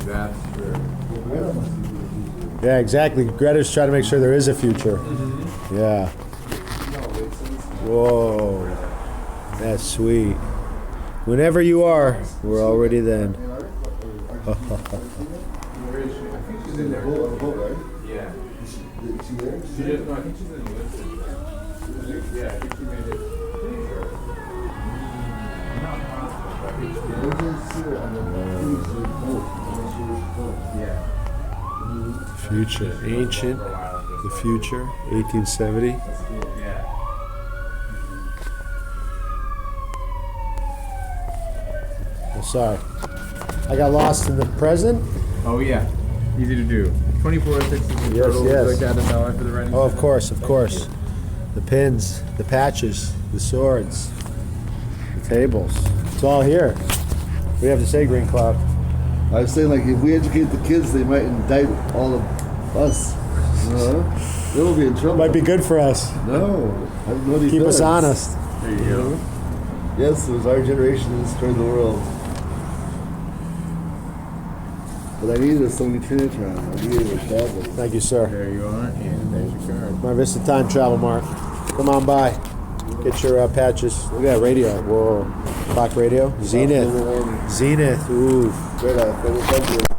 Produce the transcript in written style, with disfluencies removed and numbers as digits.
That's true. Yeah, exactly. Greta's trying to make sure there is a future. Mm-hmm. Yeah. Whoa. That's sweet. Whenever you are, we're already then. Where is she? I think she's in there. Yeah. Is she there? She just, no, I think she's in the list. Yeah, I think she made it. Pretty sure. I'm not positive, but I think she did. Yeah. Future. Ancient. The future. 1870. Yeah. Oh, sorry. I got lost in the present. Oh, yeah. Easy to do. 24 6 is Yes, yes. like that $1 for the writing. Oh, of course, of course. The pins, the patches, the swords, the tables. It's all here. We have to say, Green Cloud. I was saying, like, if we educate the kids, they might indict all of us. They will be in trouble. Might be good for us. No, I have no defense. Keep us honest. There you go. Yes, it was our generation that destroyed the world. But I needed something to turn it around. I needed a tablet. Thank you, sir. There you are, and there's your card. My Vista Time Travel Mart. Come on by. Get your patches. Look at that radio. Whoa. Clock radio. Zenith. Zenith. Ooh. Right,